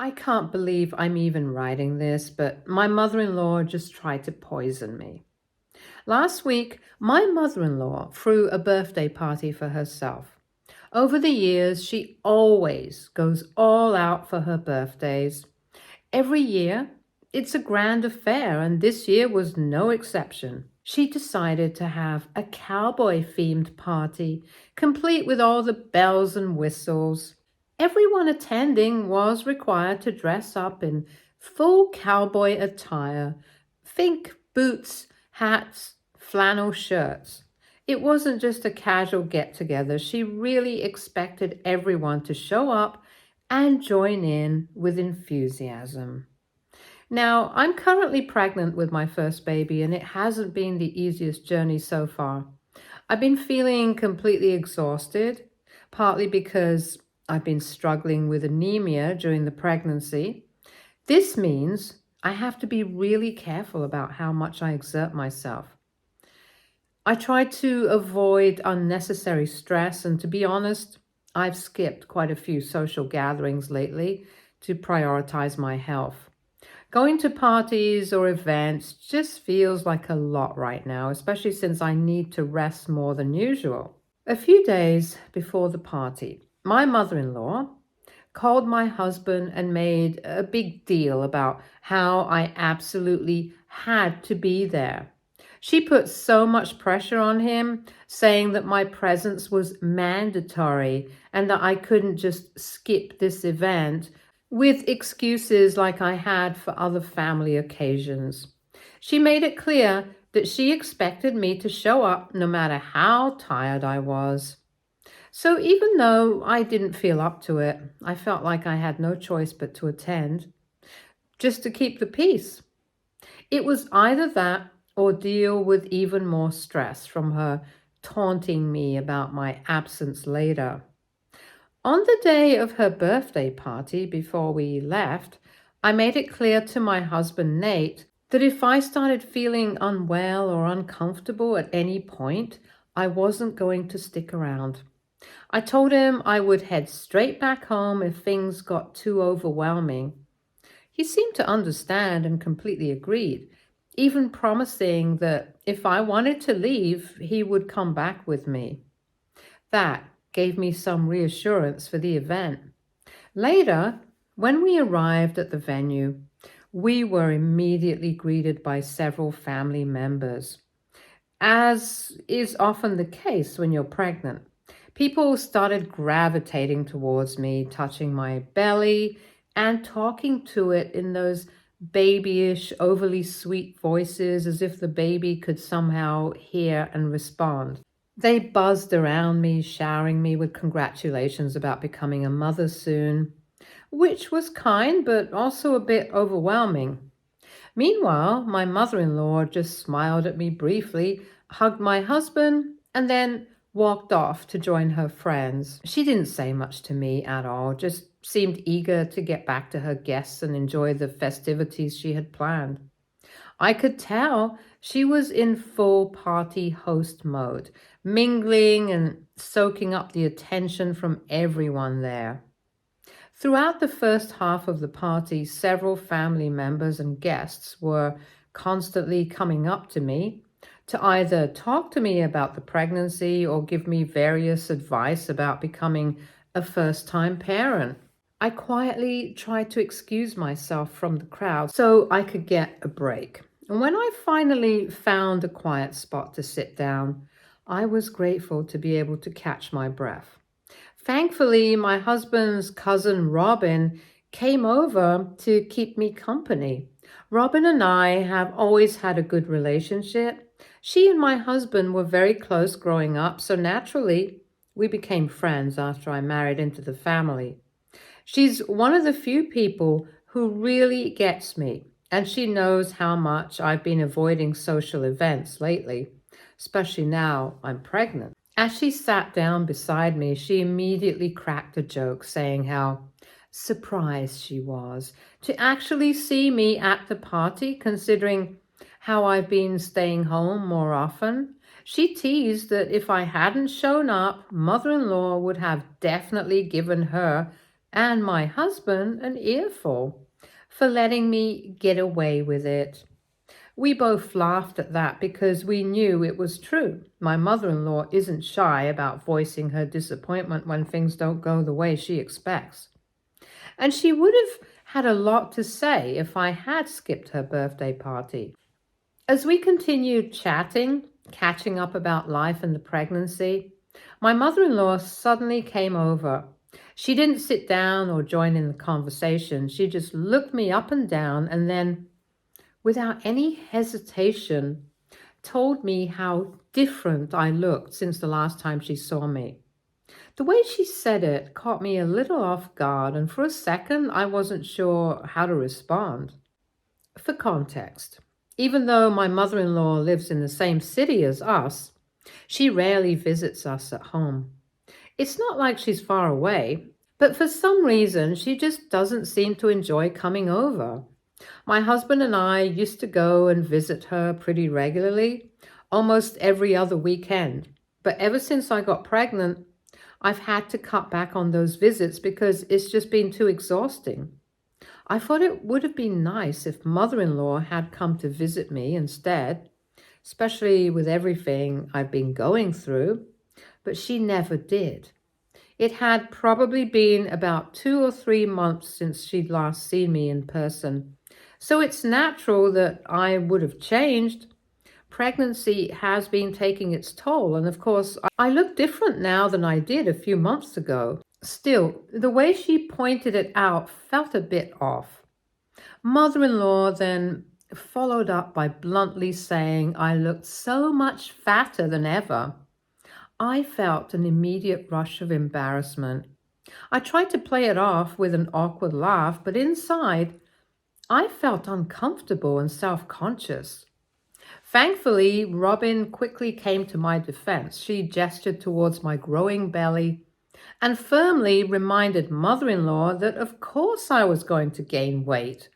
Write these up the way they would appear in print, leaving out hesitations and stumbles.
I can't believe I'm even writing this, but my mother-in-law just tried to poison me. Last week, my mother-in-law threw a birthday party for herself. Over the years, she always goes all out for her birthdays. Every year, it's a grand affair, and this year was no exception. She decided to have a cowboy-themed party, complete with all the bells and whistles. Everyone attending was required to dress up in full cowboy attire. Think boots, hats, flannel shirts. It wasn't just a casual get-together. She really expected everyone to show up and join in with enthusiasm. Now, I'm currently pregnant with my first baby, and it hasn't been the easiest journey so far. I've been feeling completely exhausted, partly because I've been struggling with anemia during the pregnancy. This means I have to be really careful about how much I exert myself. I try to avoid unnecessary stress, and to be honest, I've skipped quite a few social gatherings lately to prioritize my health. Going to parties or events just feels like a lot right now, especially since I need to rest more than usual. A few days before the party, my mother-in-law called my husband and made a big deal about how I absolutely had to be there. She put so much pressure on him, saying that my presence was mandatory and that I couldn't just skip this event with excuses like I had for other family occasions. She made it clear that she expected me to show up no matter how tired I was. So even though I didn't feel up to it, I felt like I had no choice but to attend, just to keep the peace. It was either that or deal with even more stress from her taunting me about my absence later. On the day of her birthday party, before we left, I made it clear to my husband Nate that if I started feeling unwell or uncomfortable at any point, I wasn't going to stick around. I told him I would head straight back home if things got too overwhelming. He seemed to understand and completely agreed, even promising that if I wanted to leave, he would come back with me. That gave me some reassurance for the event. Later, when we arrived at the venue, we were immediately greeted by several family members. As is often the case when you're pregnant, people started gravitating towards me, touching my belly and talking to it in those babyish, overly sweet voices as if the baby could somehow hear and respond. They buzzed around me, showering me with congratulations about becoming a mother soon, which was kind but also a bit overwhelming. Meanwhile, my mother-in-law just smiled at me briefly, hugged my husband, and then walked off to join her friends. She didn't say much to me at all, just seemed eager to get back to her guests and enjoy the festivities she had planned. I could tell she was in full party host mode, mingling and soaking up the attention from everyone there. Throughout the first half of the party, several family members and guests were constantly coming up to me to either talk to me about the pregnancy or give me various advice about becoming a first-time parent. I quietly tried to excuse myself from the crowd so I could get a break. And when I finally found a quiet spot to sit down, I was grateful to be able to catch my breath. Thankfully, my husband's cousin Robin came over to keep me company. Robin and I have always had a good relationship. She and my husband were very close growing up, so naturally, we became friends after I married into the family. She's one of the few people who really gets me, and she knows how much I've been avoiding social events lately, especially now I'm pregnant. As she sat down beside me, she immediately cracked a joke, saying how surprised she was to actually see me at the party, considering how I've been staying home more often. She teased that if I hadn't shown up, mother-in-law would have definitely given her and my husband an earful for letting me get away with it. We both laughed at that because we knew it was true. My mother-in-law isn't shy about voicing her disappointment when things don't go the way she expects. And she would have had a lot to say if I had skipped her birthday party. As we continued chatting, catching up about life and the pregnancy, my mother-in-law suddenly came over. She didn't sit down or join in the conversation. She just looked me up and down and then, without any hesitation, told me how different I looked since the last time she saw me. The way she said it caught me a little off guard, and for a second I wasn't sure how to respond. For context, even though my mother-in-law lives in the same city as us, she rarely visits us at home. It's not like she's far away, but for some reason she just doesn't seem to enjoy coming over. My husband and I used to go and visit her pretty regularly, almost every other weekend. But ever since I got pregnant, I've had to cut back on those visits because it's just been too exhausting. I thought it would have been nice if mother-in-law had come to visit me instead, especially with everything I've been going through, but she never did. It had probably been about 2 or 3 months since she'd last seen me in person, so it's natural that I would have changed. Pregnancy has been taking its toll, and of course, I look different now than I did a few months ago. Still, the way she pointed it out felt a bit off. Mother-in-law then followed up by bluntly saying I looked so much fatter than ever. I felt an immediate rush of embarrassment. I tried to play it off with an awkward laugh, but inside, I felt uncomfortable and self-conscious. Thankfully, Robin quickly came to my defense. She gestured towards my growing belly and firmly reminded mother-in-law that of course I was going to gain weight.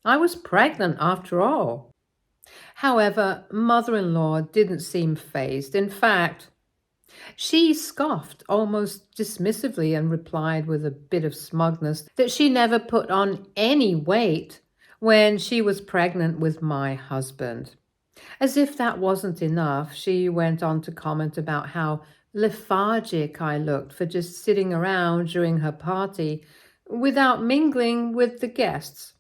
I was pregnant after all. However, mother-in-law didn't seem fazed. In fact, she scoffed almost dismissively and replied with a bit of smugness that she never put on any weight when she was pregnant with my husband. As if that wasn't enough, she went on to comment about how lethargic I looked for just sitting around during her party without mingling with the guests,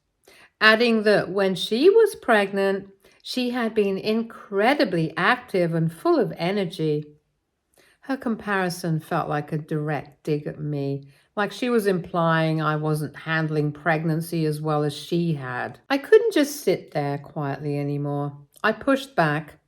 adding that when she was pregnant, she had been incredibly active and full of energy. Her comparison felt like a direct dig at me, like she was implying I wasn't handling pregnancy as well as she had. I couldn't just sit there quietly anymore. I pushed back,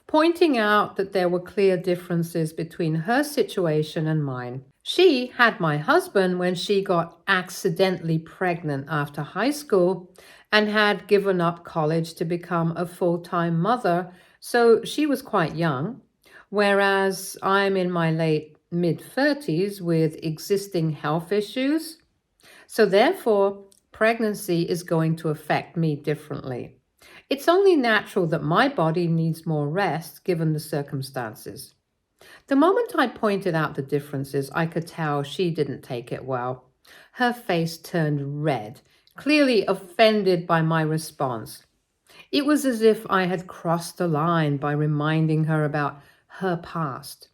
pointing out that there were clear differences between her situation and mine. She had my husband when she got accidentally pregnant after high school and had given up college to become a full-time mother, so she was quite young, whereas I'm in my late mid-30s with existing health issues. So therefore, pregnancy is going to affect me differently. It's only natural that my body needs more rest given the circumstances. The moment I pointed out the differences, I could tell she didn't take it well. Her face turned red, clearly offended by my response. It was as if I had crossed the line by reminding her about her past.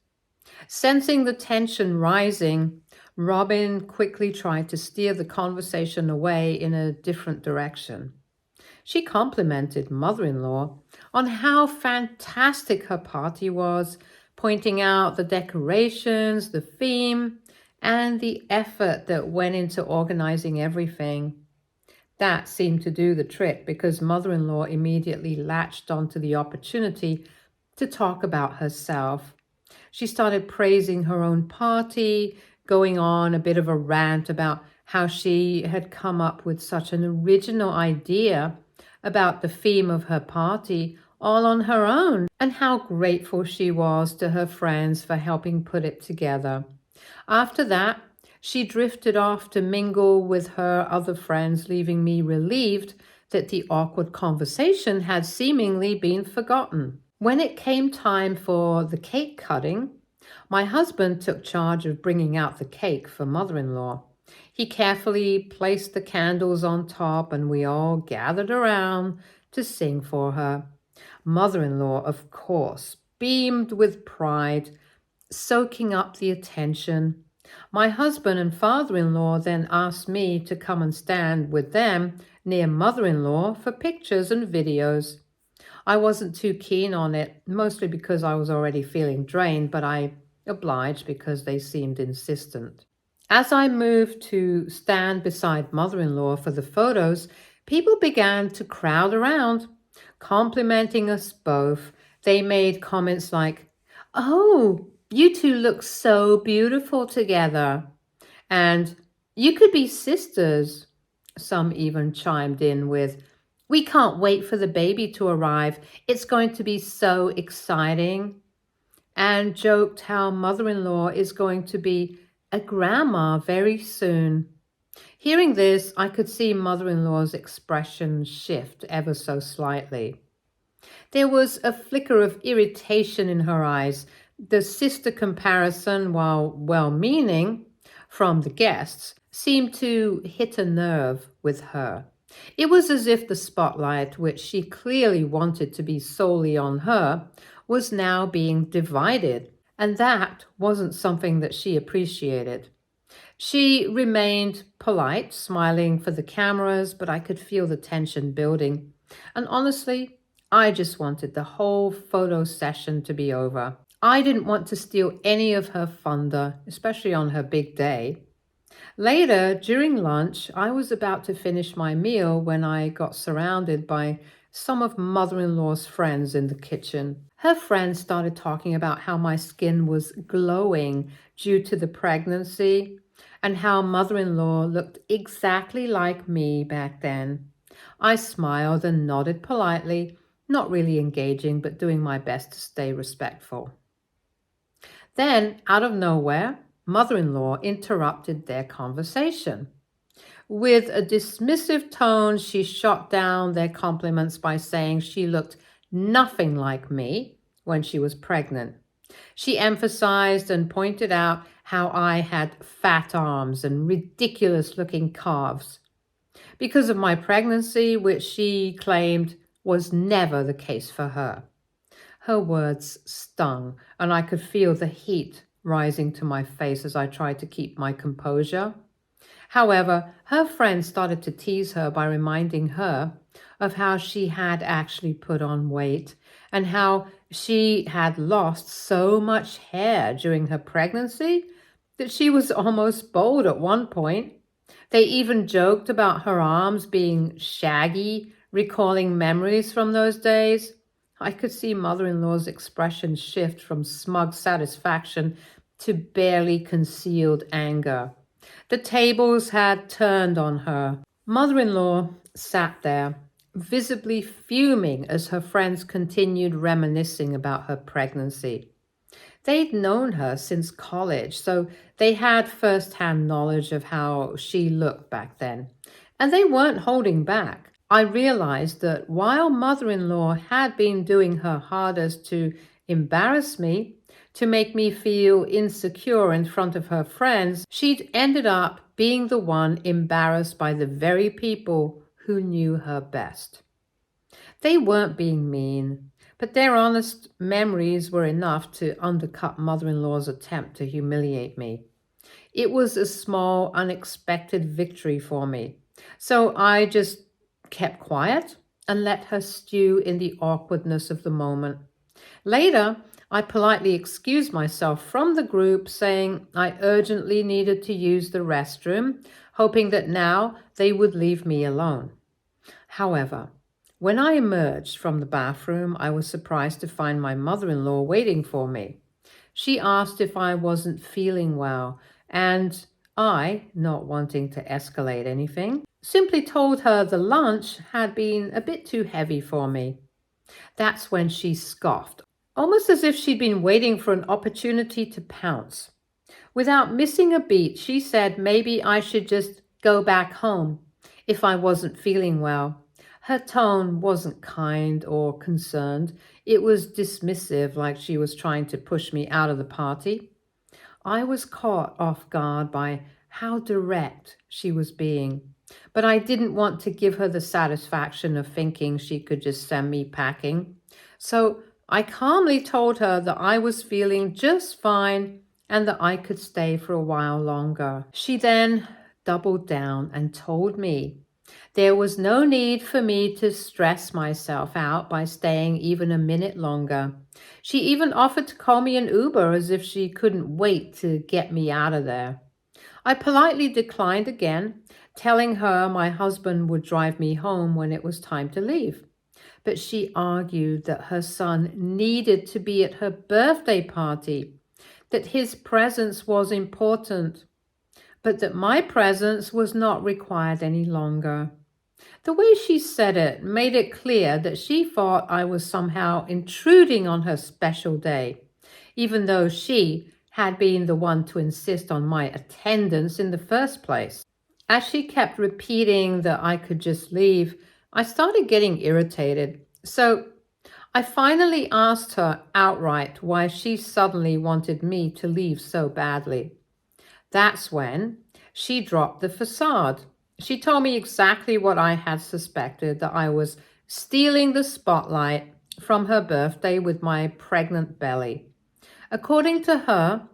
Sensing the tension rising, Robin quickly tried to steer the conversation away in a different direction. She complimented mother-in-law on how fantastic her party was, pointing out the decorations, the theme, and the effort that went into organizing everything. That seemed to do the trick because mother-in-law immediately latched onto the opportunity to talk about herself. She started praising her own party, going on a bit of a rant about how she had come up with such an original idea about the theme of her party all on her own, and how grateful she was to her friends for helping put it together. After that, she drifted off to mingle with her other friends, leaving me relieved that the awkward conversation had seemingly been forgotten. When it came time for the cake cutting, my husband took charge of bringing out the cake for mother-in-law. He carefully placed the candles on top, and we all gathered around to sing for her. Mother-in-law, of course, beamed with pride, soaking up the attention. My husband and father-in-law then asked me to come and stand with them near mother-in-law for pictures and videos. I wasn't too keen on it, mostly because I was already feeling drained, but I obliged because they seemed insistent. As I moved to stand beside mother-in-law for the photos, people began to crowd around, complimenting us both. They made comments like, "Oh, you two look so beautiful together," and "You could be sisters." Some even chimed in with, "We can't wait for the baby to arrive. It's going to be so exciting," and joked how mother-in-law is going to be a grandma very soon. Hearing this, I could see mother-in-law's expression shift ever so slightly. There was a flicker of irritation in her eyes. The sister comparison, while well-meaning from the guests, seemed to hit a nerve with her. It was as if the spotlight, which she clearly wanted to be solely on her, was now being divided, and that wasn't something that she appreciated. She remained polite, smiling for the cameras, but I could feel the tension building. And honestly, I just wanted the whole photo session to be over. I didn't want to steal any of her thunder, especially on her big day. Later, during lunch, I was about to finish my meal when I got surrounded by some of mother-in-law's friends in the kitchen. Her friends started talking about how my skin was glowing due to the pregnancy and how mother-in-law looked exactly like me back then. I smiled and nodded politely, not really engaging, but doing my best to stay respectful. Then, out of nowhere, mother-in-law interrupted their conversation. With a dismissive tone, she shot down their compliments by saying she looked nothing like me when she was pregnant. She emphasized and pointed out how I had fat arms and ridiculous-looking calves because of my pregnancy, which she claimed was never the case for her. Her words stung, and I could feel the heat rising to my face as I tried to keep my composure. However, her friends started to tease her by reminding her of how she had actually put on weight and how she had lost so much hair during her pregnancy that she was almost bald at one point. They even joked about her arms being shaggy, recalling memories from those days. I could see mother-in-law's expression shift from smug satisfaction to barely concealed anger. The tables had turned on her. Mother-in-law sat there, visibly fuming as her friends continued reminiscing about her pregnancy. They'd known her since college, so they had first-hand knowledge of how she looked back then. And they weren't holding back. I realized that while mother-in-law had been doing her hardest to embarrass me, to make me feel insecure in front of her friends, she'd ended up being the one embarrassed by the very people who knew her best. They weren't being mean, but their honest memories were enough to undercut mother-in-law's attempt to humiliate me. It was a small, unexpected victory for me. So I just kept quiet and let her stew in the awkwardness of the moment. Later, I politely excused myself from the group, saying I urgently needed to use the restroom, hoping that now they would leave me alone. However, when I emerged from the bathroom, I was surprised to find my mother-in-law waiting for me. She asked if I wasn't feeling well, and I, not wanting to escalate anything, simply told her the lunch had been a bit too heavy for me. That's when she scoffed, almost as if she'd been waiting for an opportunity to pounce. Without missing a beat, she said maybe I should just go back home if I wasn't feeling well. Her tone wasn't kind or concerned. It was dismissive, like she was trying to push me out of the party. I was caught off guard by how direct she was being. But I didn't want to give her the satisfaction of thinking she could just send me packing. So I calmly told her that I was feeling just fine and that I could stay for a while longer. She then doubled down and told me there was no need for me to stress myself out by staying even a minute longer. She even offered to call me an Uber as if she couldn't wait to get me out of there. I politely declined again, telling her my husband would drive me home when it was time to leave. But she argued that her son needed to be at her birthday party, that his presence was important, but that my presence was not required any longer. The way she said it made it clear that she thought I was somehow intruding on her special day, even though she had been the one to insist on my attendance in the first place. As she kept repeating that I could just leave, I started getting irritated. So I finally asked her outright why she suddenly wanted me to leave so badly. That's when she dropped the facade. She told me exactly what I had suspected, that I was stealing the spotlight from her birthday with my pregnant belly. According to her,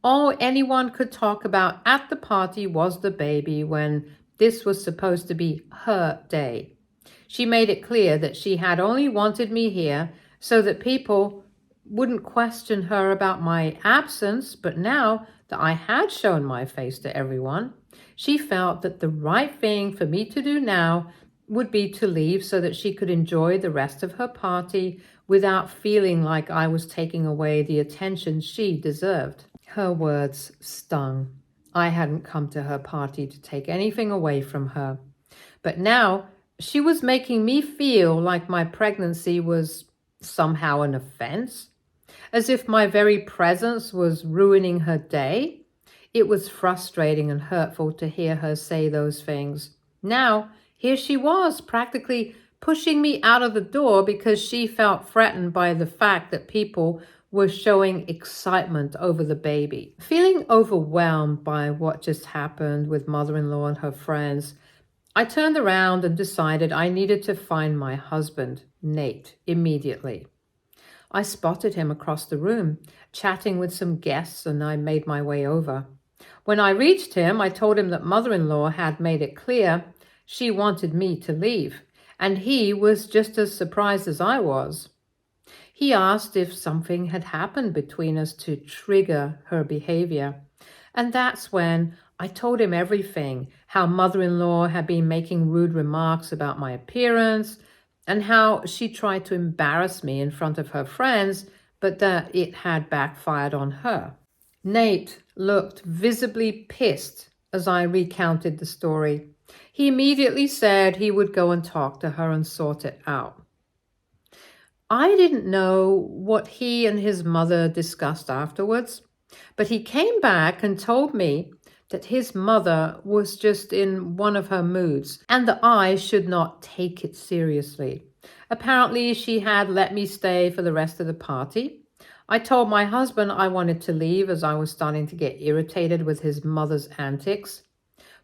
all anyone could talk about at the party was the baby when this was supposed to be her day. She made it clear that she had only wanted me here so that people wouldn't question her about my absence, but now that I had shown my face to everyone, she felt that the right thing for me to do now would be to leave so that she could enjoy the rest of her party without feeling like I was taking away the attention she deserved. Her words stung. I hadn't come to her party to take anything away from her. But now she was making me feel like my pregnancy was somehow an offense, as if my very presence was ruining her day. It was frustrating and hurtful to hear her say those things. Now, here she was, practically pushing me out of the door because she felt threatened by the fact that people were showing excitement over the baby. Feeling overwhelmed by what just happened with mother-in-law and her friends, I turned around and decided I needed to find my husband, Nate, immediately. I spotted him across the room, chatting with some guests, and I made my way over. When I reached him, I told him that mother-in-law had made it clear she wanted me to leave, and he was just as surprised as I was. He asked if something had happened between us to trigger her behavior, and that's when I told him everything, how mother-in-law had been making rude remarks about my appearance, and how she tried to embarrass me in front of her friends, but that it had backfired on her. Nate looked visibly pissed as I recounted the story. He immediately said he would go and talk to her and sort it out. I didn't know what he and his mother discussed afterwards, but he came back and told me that his mother was just in one of her moods and that I should not take it seriously. Apparently, she had let me stay for the rest of the party. I told my husband I wanted to leave as I was starting to get irritated with his mother's antics.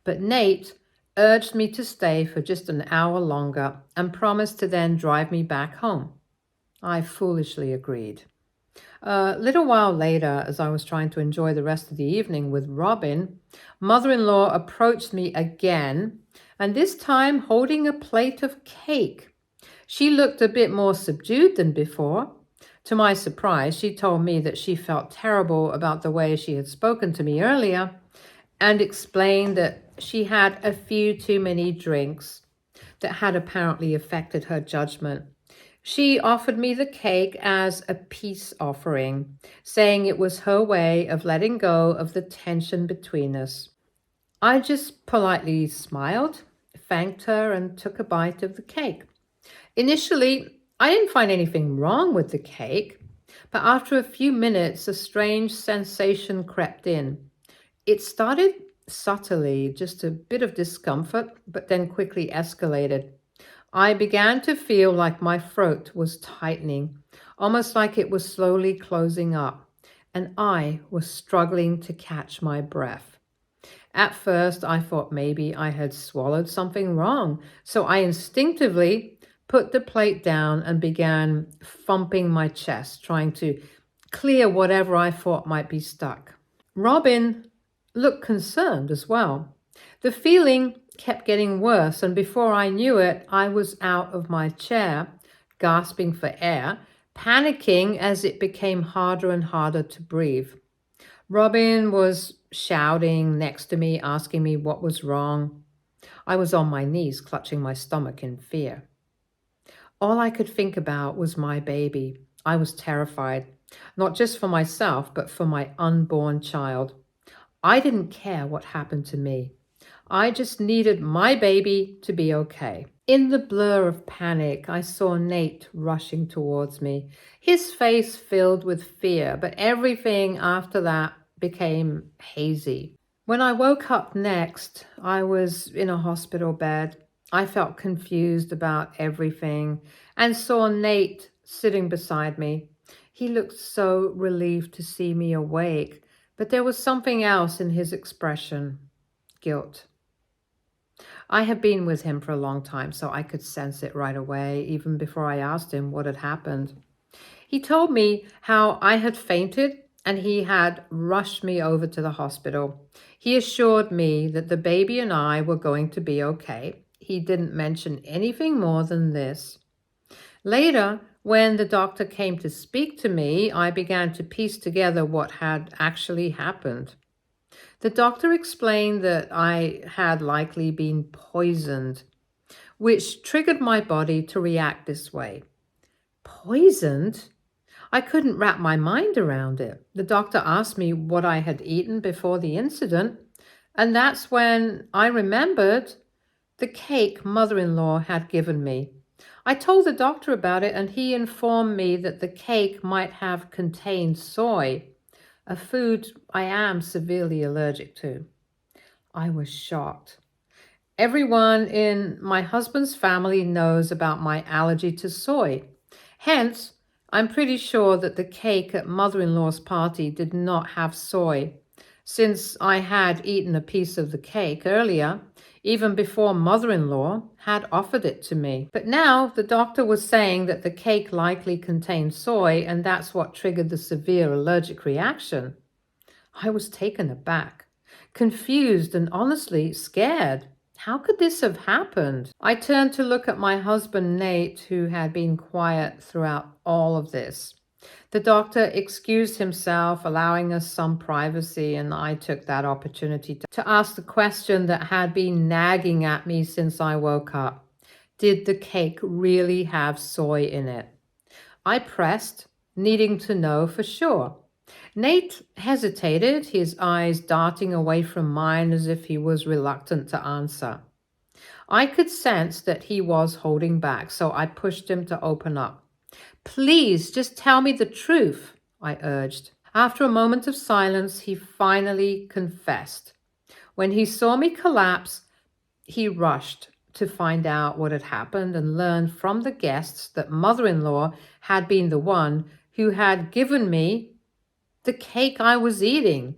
But Nate urged me to stay for just an hour longer and promised to then drive me back home. I foolishly agreed. A little while later, as I was trying to enjoy the rest of the evening with Robin, mother-in-law approached me again, and this time holding a plate of cake. She looked a bit more subdued than before. To my surprise, she told me that she felt terrible about the way she had spoken to me earlier and explained that she had a few too many drinks that had apparently affected her judgment. She offered me the cake as a peace offering, saying it was her way of letting go of the tension between us. I just politely smiled, thanked her, and took a bite of the cake. Initially, I didn't find anything wrong with the cake, but after a few minutes, a strange sensation crept in. It started subtly, just a bit of discomfort, but then quickly escalated. I began to feel like my throat was tightening, almost like it was slowly closing up, and I was struggling to catch my breath. At first, I thought maybe I had swallowed something wrong, so I instinctively put the plate down and began thumping my chest, trying to clear whatever I thought might be stuck. Robin looked concerned as well. The feeling kept getting worse, and before I knew it, I was out of my chair, gasping for air, panicking as it became harder and harder to breathe. Robin was shouting next to me, asking me what was wrong. I was on my knees, clutching my stomach in fear. All I could think about was my baby. I was terrified, not just for myself, but for my unborn child. I didn't care what happened to me. I just needed my baby to be okay. In the blur of panic, I saw Nate rushing towards me, his face filled with fear, but everything after that became hazy. When I woke up next, I was in a hospital bed. I felt confused about everything and saw Nate sitting beside me. He looked so relieved to see me awake, but there was something else in his expression: guilt. I had been with him for a long time, so I could sense it right away, even before I asked him what had happened. He told me how I had fainted and he had rushed me over to the hospital. He assured me that the baby and I were going to be okay. He didn't mention anything more than this. Later, when the doctor came to speak to me, I began to piece together what had actually happened. The doctor explained that I had likely been poisoned, which triggered my body to react this way. Poisoned? I couldn't wrap my mind around it. The doctor asked me what I had eaten before the incident, and that's when I remembered the cake mother-in-law had given me. I told the doctor about it, and he informed me that the cake might have contained soy, a food I am severely allergic to. I was shocked. Everyone in my husband's family knows about my allergy to soy. Hence, I'm pretty sure that the cake at mother-in-law's party did not have soy, since I had eaten a piece of the cake earlier, even before mother-in-law had offered it to me. But now the doctor was saying that the cake likely contained soy, and that's what triggered the severe allergic reaction. I was taken aback, confused, and honestly scared. How could this have happened? I turned to look at my husband, Nate, who had been quiet throughout all of this. The doctor excused himself, allowing us some privacy, and I took that opportunity to ask the question that had been nagging at me since I woke up. Did the cake really have soy in it? I pressed, needing to know for sure. Nate hesitated, his eyes darting away from mine as if he was reluctant to answer. I could sense that he was holding back, so I pushed him to open up. Please, just tell me the truth, I urged. After a moment of silence, he finally confessed. When he saw me collapse, he rushed to find out what had happened and learned from the guests that mother-in-law had been the one who had given me the cake I was eating.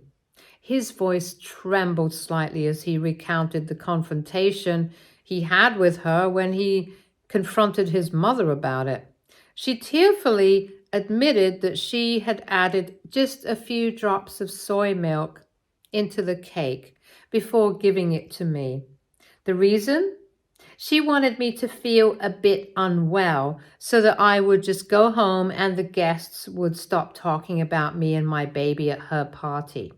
His voice trembled slightly as he recounted the confrontation he had with her when he confronted his mother about it. She tearfully admitted that she had added just a few drops of soy milk into the cake before giving it to me. The reason? She wanted me to feel a bit unwell so that I would just go home and the guests would stop talking about me and my baby at her party.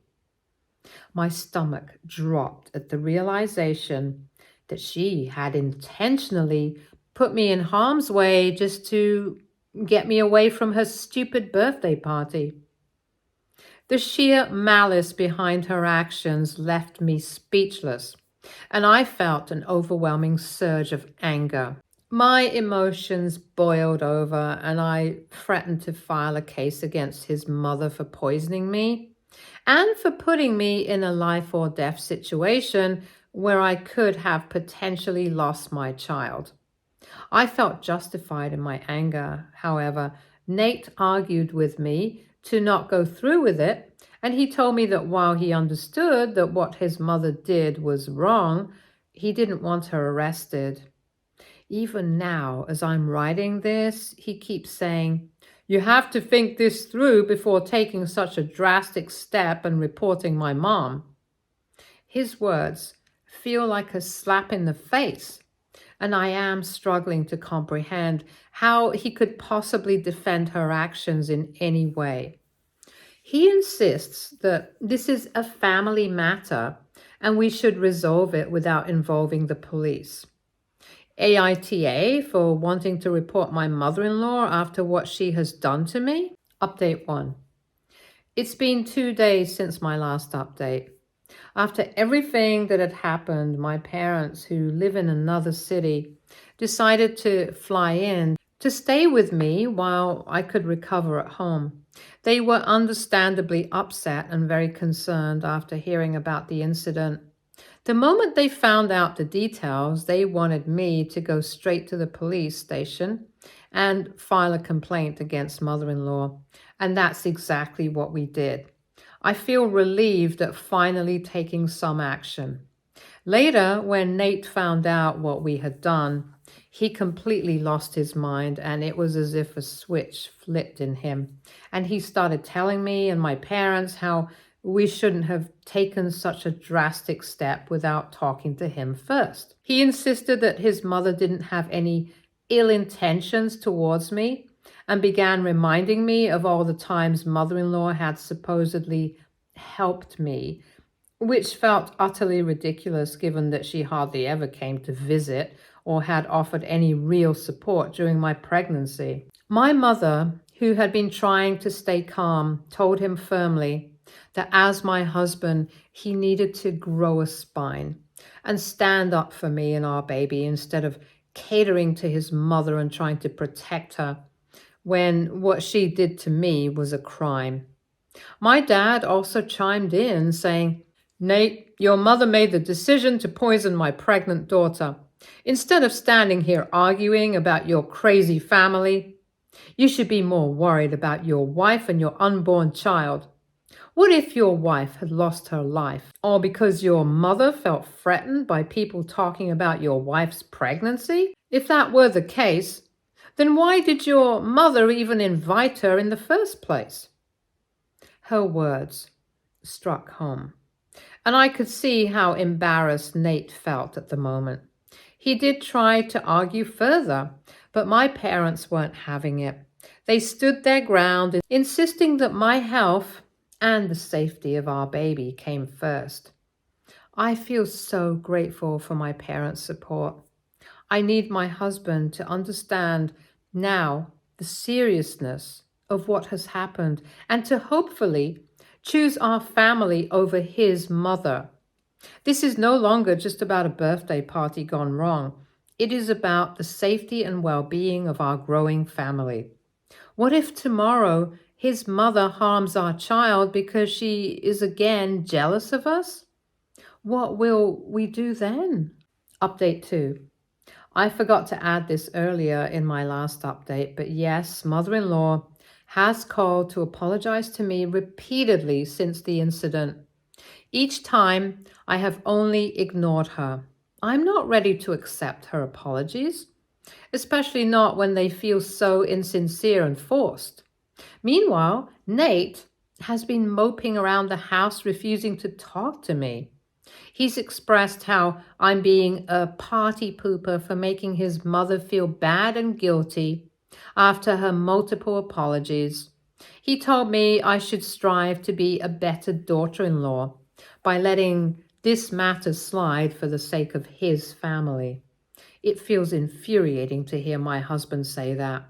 My stomach dropped at the realization that she had intentionally put me in harm's way just to get me away from her stupid birthday party. The sheer malice behind her actions left me speechless, and I felt an overwhelming surge of anger. My emotions boiled over, and I threatened to file a case against his mother for poisoning me and for putting me in a life or death situation where I could have potentially lost my child. I felt justified in my anger. However, Nate argued with me to not go through with it And he told me that while he understood that what his mother did was wrong, he didn't want her arrested. Even now, as I'm writing this, he keeps saying, "You have to think this through before taking such a drastic step and reporting my mom." His words feel like a slap in the face, and I am struggling to comprehend how he could possibly defend her actions in any way. He insists that this is a family matter and we should resolve it without involving the police. AITA for wanting to report my mother-in-law after what she has done to me? Update 1. It's been 2 days since my last update. After everything that had happened, my parents, who live in another city, decided to fly in to stay with me while I could recover at home. They were understandably upset and very concerned after hearing about the incident. The moment they found out the details, they wanted me to go straight to the police station and file a complaint against mother-in-law. And that's exactly what we did. I feel relieved at finally taking some action. Later, when Nate found out what we had done, he completely lost his mind, and it was as if a switch flipped in him. And he started telling me and my parents how we shouldn't have taken such a drastic step without talking to him first. He insisted that his mother didn't have any ill intentions towards me and began reminding me of all the times mother-in-law had supposedly helped me, which felt utterly ridiculous given that she hardly ever came to visit or had offered any real support during my pregnancy. My mother, who had been trying to stay calm, told him firmly that as my husband, he needed to grow a spine and stand up for me and our baby instead of catering to his mother and trying to protect her when what she did to me was a crime. My dad also chimed in saying, "Nate, your mother made the decision to poison my pregnant daughter. Instead of standing here arguing about your crazy family, you should be more worried about your wife and your unborn child. What if your wife had lost her life? Or because your mother felt threatened by people talking about your wife's pregnancy? If that were the case, then why did your mother even invite her in the first place?" Her words struck home, and I could see how embarrassed Nate felt at the moment. He did try to argue further, but my parents weren't having it. They stood their ground, insisting that my health and the safety of our baby came first. I feel so grateful for my parents' support. I need my husband to understand now the seriousness of what has happened and to hopefully choose our family over his mother. This is no longer just about a birthday party gone wrong. It is about the safety and well-being of our growing family. What if tomorrow his mother harms our child because she is again jealous of us? What will we do then? Update 2. I forgot to add this earlier in my last update, but yes, mother-in-law has called to apologize to me repeatedly since the incident. Each time, I have only ignored her. I'm not ready to accept her apologies, especially not when they feel so insincere and forced. Meanwhile, Nate has been moping around the house refusing to talk to me. He's expressed how I'm being a party pooper for making his mother feel bad and guilty after her multiple apologies. He told me I should strive to be a better daughter-in-law by letting this matter slide for the sake of his family. It feels infuriating to hear my husband say that.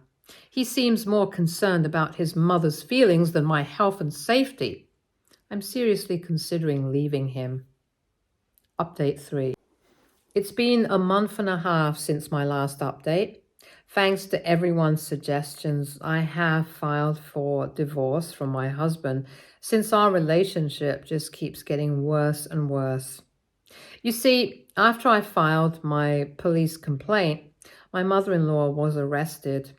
He seems more concerned about his mother's feelings than my health and safety. I'm seriously considering leaving him. Update 3. It's been a month and a half since my last update. Thanks to everyone's suggestions, I have filed for divorce from my husband since our relationship just keeps getting worse and worse. You see, after I filed my police complaint, my mother-in-law was arrested.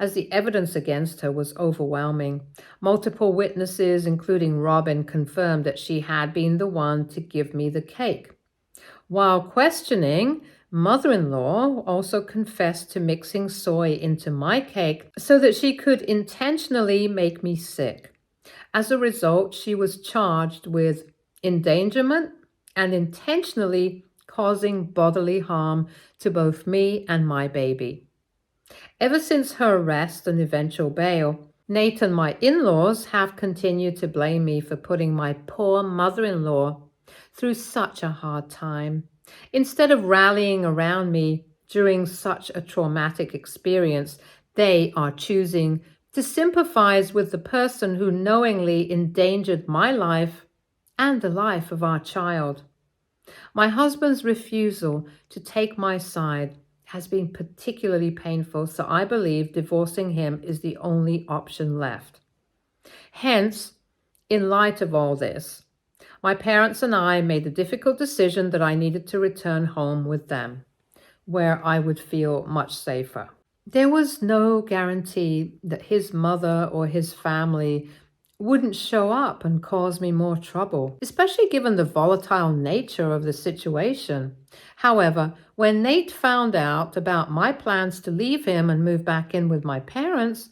as the evidence against her was overwhelming. Multiple witnesses, including Robin, confirmed that she had been the one to give me the cake. While questioning, mother-in-law also confessed to mixing soy into my cake so that she could intentionally make me sick. As a result, she was charged with endangerment and intentionally causing bodily harm to both me and my baby. Ever since her arrest and eventual bail, Nate and my in-laws have continued to blame me for putting my poor mother-in-law through such a hard time. Instead of rallying around me during such a traumatic experience, they are choosing to sympathize with the person who knowingly endangered my life and the life of our child. My husband's refusal to take my side has been particularly painful, so I believe divorcing him is the only option left. Hence, in light of all this, my parents and I made the difficult decision that I needed to return home with them, where I would feel much safer. There was no guarantee that his mother or his family wouldn't show up and cause me more trouble, especially given the volatile nature of the situation. However, when Nate found out about my plans to leave him and move back in with my parents,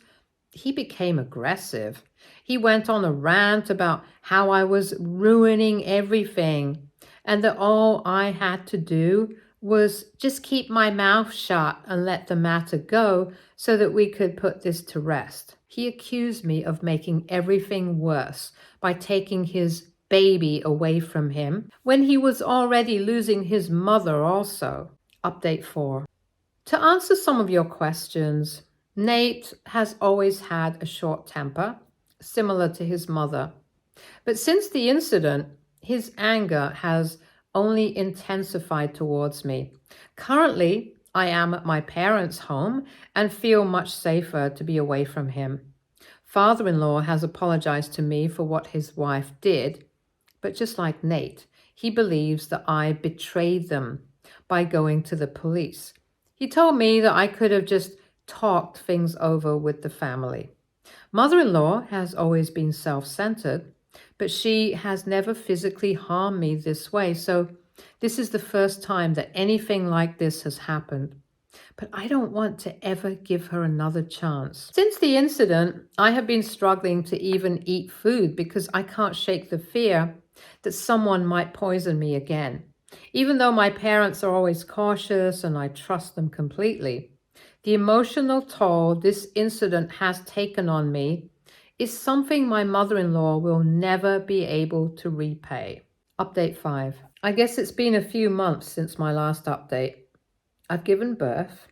he became aggressive. He went on a rant about how I was ruining everything and that all I had to do was just keep my mouth shut and let the matter go so that we could put this to rest. He accused me of making everything worse by taking his baby away from him when he was already losing his mother also. Update 4. To answer some of your questions, Nate has always had a short temper, similar to his mother. But since the incident, his anger has only intensified towards me. Currently, I am at my parents' home and feel much safer to be away from him. Father-in-law has apologized to me for what his wife did, but just like Nate, he believes that I betrayed them by going to the police. He told me that I could have just talked things over with the family. Mother-in-law has always been self-centered, but she has never physically harmed me this way, so this is the first time that anything like this has happened. But I don't want to ever give her another chance. Since the incident, I have been struggling to even eat food because I can't shake the fear that someone might poison me again. Even though my parents are always cautious and I trust them completely, the emotional toll this incident has taken on me is something my mother-in-law will never be able to repay. Update 5. I guess it's been a few months since my last update. I've given birth,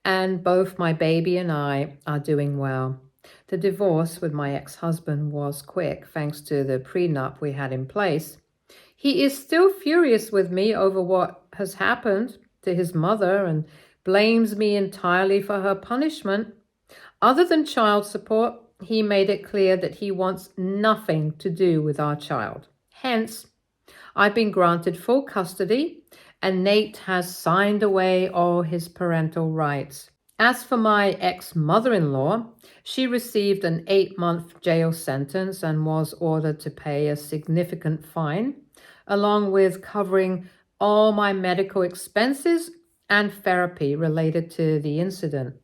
and both my baby and I are doing well. The divorce with my ex-husband was quick thanks to the prenup we had in place. He is still furious with me over what has happened to his mother and blames me entirely for her punishment. Other than child support, he made it clear that he wants nothing to do with our child. Hence, I've been granted full custody, and Nate has signed away all his parental rights. As for my ex-mother-in-law, she received an 8-month jail sentence and was ordered to pay a significant fine, along with covering all my medical expenses and therapy related to the incident.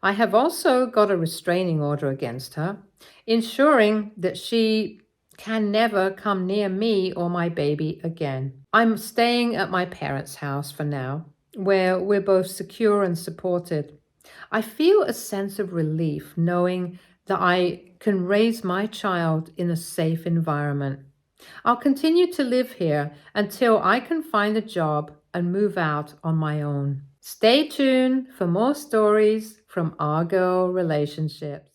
I have also got a restraining order against her, ensuring that she can never come near me or my baby again. I'm staying at my parents' house for now, where we're both secure and supported. I feel a sense of relief knowing that I can raise my child in a safe environment. I'll continue to live here until I can find a job and move out on my own. Stay tuned for more stories from our girl relationships.